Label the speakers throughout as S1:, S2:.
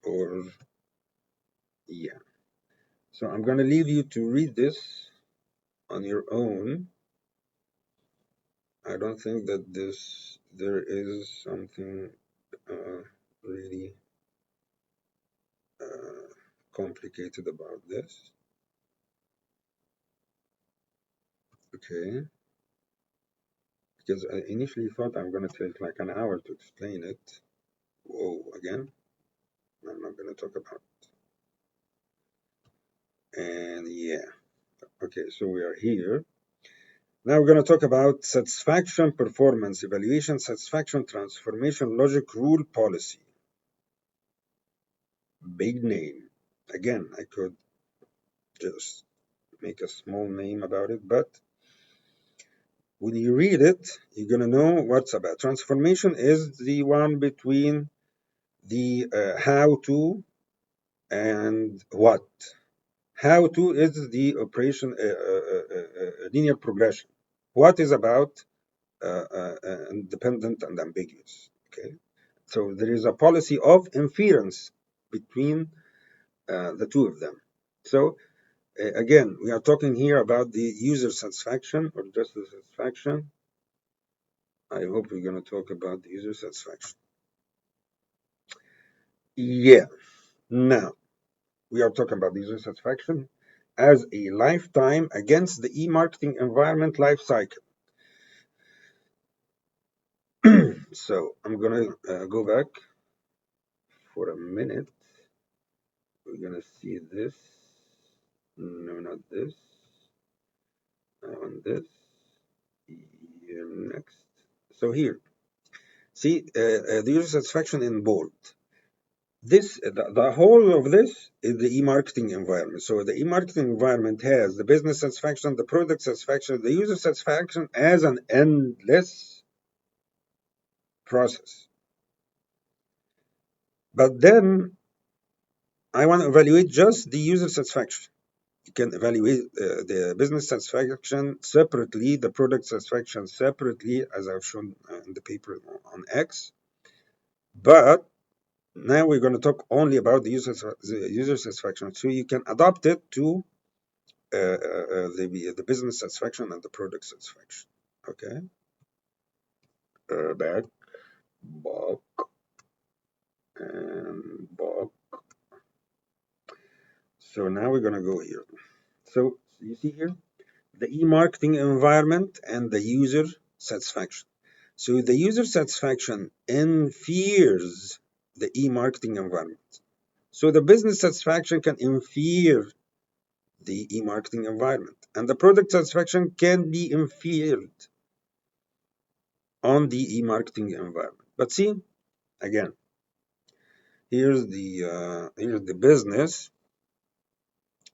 S1: or yeah. So I'm going to leave you to read this on your own. I don't think that there is something really complicated about this. Okay, because I initially thought I'm going to take like an hour to explain it. Whoa, again, I'm not going to talk about it. And yeah, okay, so we are here. Now we're going to talk about satisfaction, performance, evaluation, satisfaction, transformation, logic, rule, policy. Big name. Again, I could just make a small name about it, but when you read it, you're going to know what's about. Transformation is the one between the how to and what. How to is the operation linear progression. What is about independent and ambiguous. Okay, so there is a policy of inference between the two of them. So again, we are talking here about the user satisfaction or just the satisfaction. I hope we're going to talk about the user satisfaction. Yeah, now we are talking about the user satisfaction as a lifetime against the e-marketing environment life cycle. So I'm going to go back for a minute. We're going to see this. No, not this. I want this. Here next. So here, see the user satisfaction in bold. The whole of this is the e-marketing environment. So the e-marketing environment has the business satisfaction, the product satisfaction, the user satisfaction as an endless process. But then I want to evaluate just the user satisfaction. You can evaluate the business satisfaction separately, the product satisfaction separately, as I've shown in the paper on X. But now we're going to talk only about the user satisfaction. So you can adopt it to the business satisfaction and the product satisfaction. Okay. Back, and back. So now we're going to go here. So you see here the e-marketing environment and the user satisfaction. So the user satisfaction infers the e-marketing environment. So the business satisfaction can infer the e-marketing environment, and the product satisfaction can be inferred on the e-marketing environment. But see, again, here's the business,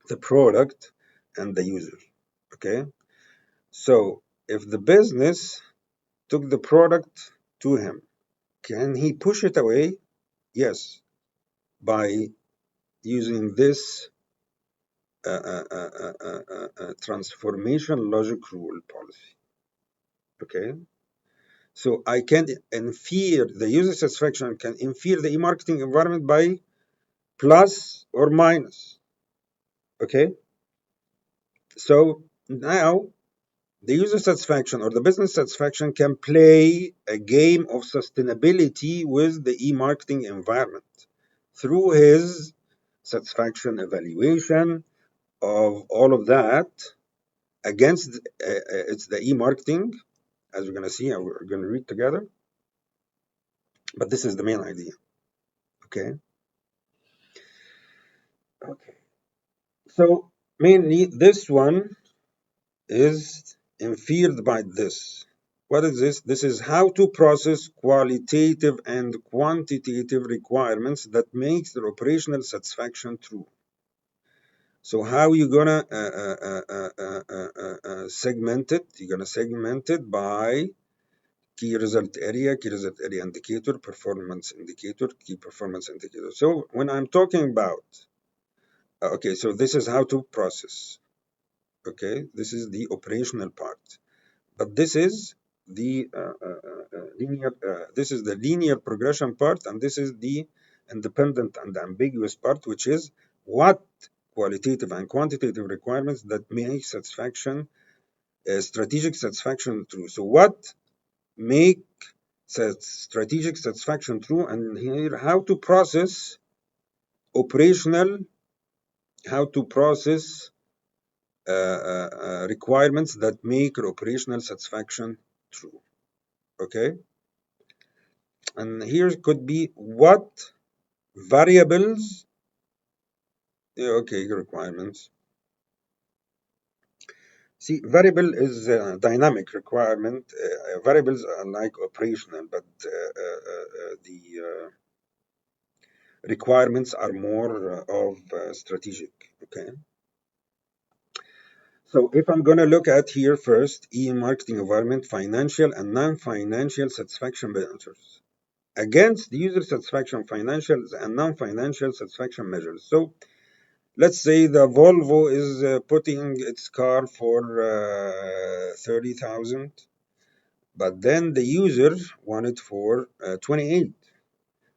S1: the product, and the user. Okay, so if the business took the product to him, can he push it away? Yes, by using this transformation logic rule policy. Okay, so I can infer the user satisfaction, can infer the e-marketing environment by plus or minus. Okay, so now the user satisfaction or the business satisfaction can play a game of sustainability with the e-marketing environment through his satisfaction evaluation of all of that against it's the e-marketing, as we're going to see and we're going to read together. But this is the main idea. Okay. Okay. So mainly this one is inferred by this. What is this? This is how to process qualitative and quantitative requirements that makes the operational satisfaction true. So how you gonna segment it? You're gonna segment it by key result area indicator, performance indicator, key performance indicator. So when I'm talking about, okay, so this is how to process. Okay, this is the operational part, but this is the linear. This is the linear progression part, and this is the independent and ambiguous part, which is what qualitative and quantitative requirements that make satisfaction, strategic satisfaction true. So what make strategic satisfaction true, and here how to process operational, how to process requirements that make operational satisfaction true. Okay, and here could be what variables. Okay, requirements. See, variable is a dynamic requirement. Variables are like operational, but the requirements are more of strategic. Okay. So if I'm going to look at here first, marketing environment, financial and non-financial satisfaction measures against the user satisfaction, financial and non-financial satisfaction measures. So let's say the Volvo is putting its car for 30,000, but then the user wanted for 28.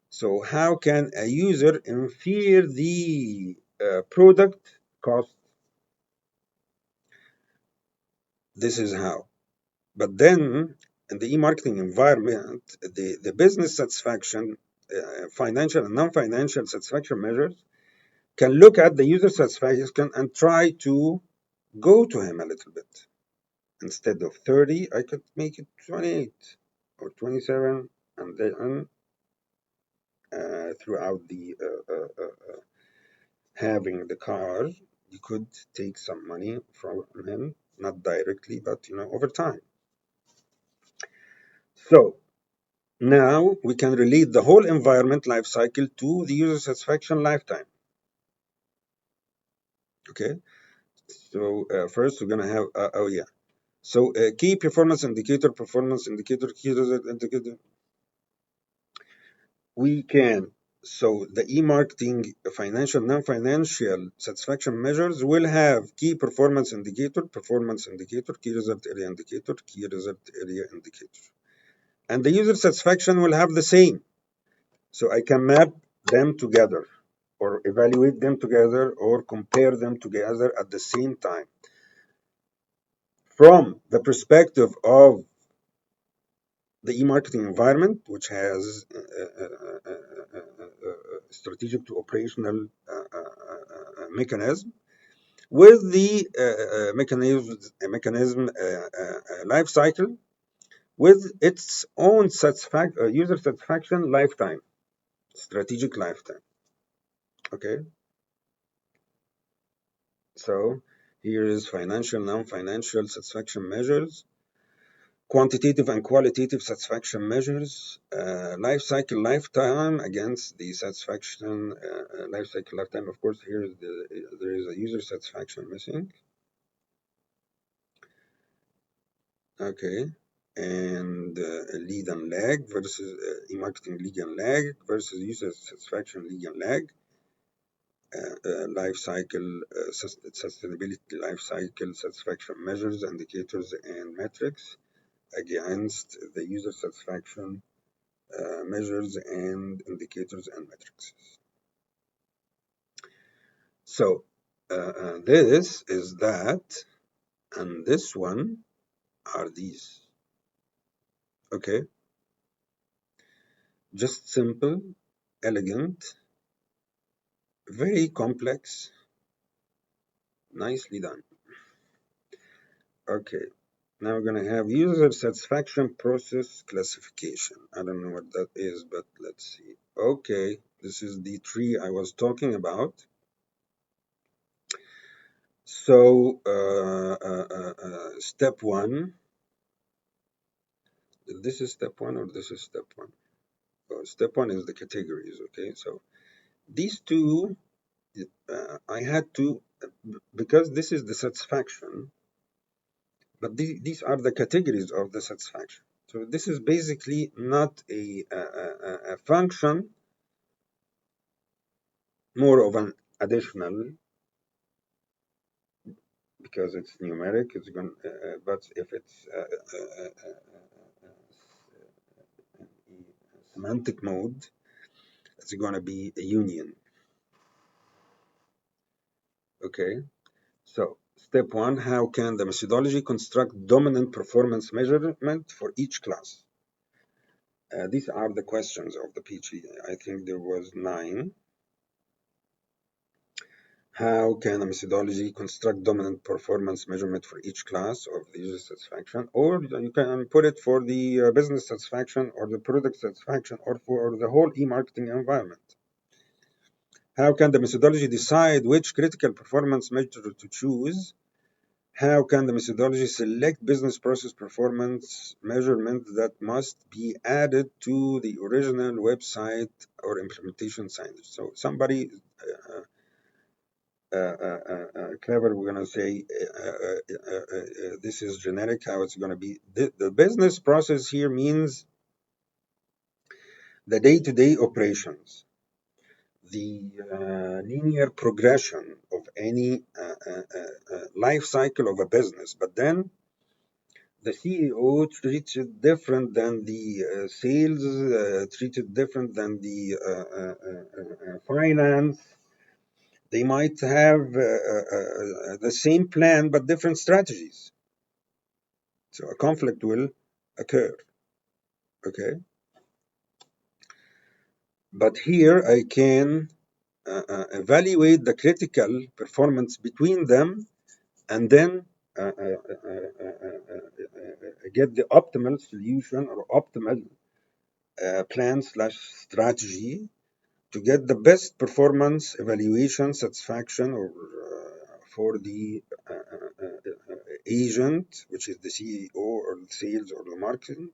S1: So how can a user infer the product cost? This is how. But then in the e-marketing environment, the business satisfaction, financial and non-financial satisfaction measures can look at the user satisfaction and try to go to him a little bit. Instead of 30, I could make it 28 or 27, and then throughout the having the car, you could take some money from him, not directly, but over time. So now we can relate the whole environment life cycle to the user satisfaction lifetime. Okay, so first we're gonna have oh yeah. So key performance indicator, key result indicator. We can, so the e-marketing financial, non-financial satisfaction measures will have key performance indicator, key result area indicator, key result area indicator. And the user satisfaction will have the same. So I can map them together or evaluate them together or compare them together at the same time. From the perspective of the e-marketing environment, which has strategic to operational mechanism, with the mechanism life cycle, with its own user satisfaction lifetime, strategic lifetime. Okay, so here is financial, non-financial satisfaction measures, quantitative and qualitative satisfaction measures, life cycle lifetime against the satisfaction life cycle lifetime. Of course, here is there is a user satisfaction missing. Okay, and lead and lag versus e-marketing lead and lag versus user satisfaction lead and lag. Life cycle sustainability life cycle satisfaction measures, indicators, and metrics against the user satisfaction measures and indicators and metrics. So this is that, and this one are these. Okay, just simple, elegant, very complex, nicely done. Okay, now we're going to have user satisfaction process classification. I don't know what that is, but let's see. Okay, this is the tree I was talking about. So step one, this is step one or this is step one? Oh, step one is the categories, okay? So these two, I had to, because this is the satisfaction, but these are the categories of the satisfaction. So this is basically not a function, more of an additional, because it's numeric, it's going, but if it's semantic mode, it's going to be a union. Okay, so step one, how can the methodology construct dominant performance measurement for each class? These are the questions of the PhD. I think there was 9. How can a methodology construct dominant performance measurement for each class of the user satisfaction? Or you can put it for the business satisfaction or the product satisfaction or for the whole e-marketing environment. How can the methodology decide which critical performance measure to choose? How can the methodology select business process performance measurement that must be added to the original website or implementation signage? So somebody clever, we're going to say this is generic, how it's going to be. The business process here means the day-to-day operations, the linear progression of any life cycle of a business. But then the CEO treats it different than the sales, treats it different than the finance. They might have the same plan but different strategies. So a conflict will occur. Okay. But here I can evaluate the critical performance between them and then get the optimal solution or optimal plan/strategy to get the best performance evaluation satisfaction or for the agent, which is the CEO or the sales or the marketing,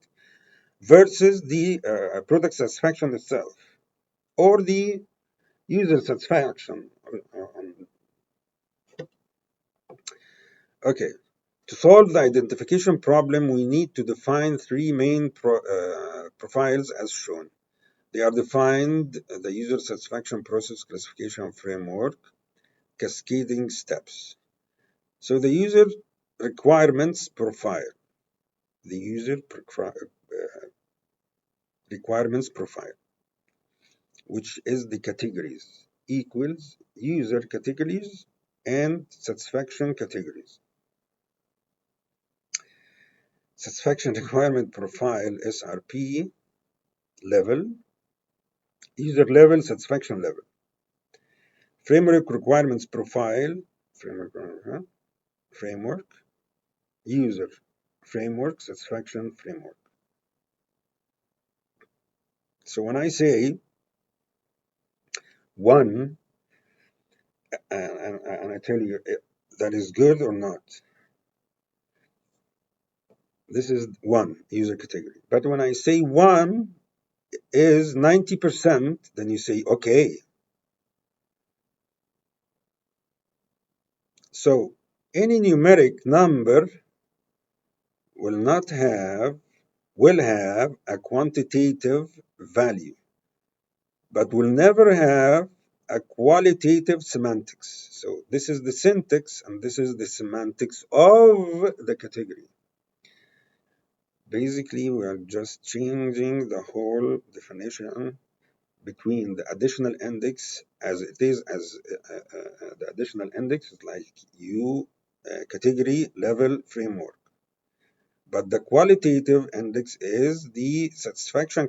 S1: versus the product satisfaction itself or the user satisfaction. Okay, to solve the identification problem, we need to define 3 main profiles as shown. They are defined the user satisfaction process classification framework, cascading steps. So the user requirements profile, the user requirements profile, which is the categories, equals user categories and satisfaction categories. Satisfaction requirement profile, SRP level, user level, satisfaction level. Framework requirements profile, framework, user, framework, satisfaction framework. So when I say 1, and I tell you that is good or not, this is 1 user category. But when I say 1 is 90%, then you say, okay. So any numeric number will have a quantitative value, but will never have a qualitative semantics. So this is the syntax and this is the semantics of the category. Basically, we are just changing the whole definition between the additional index as it is as the additional index is like category level framework. But the qualitative index is the satisfaction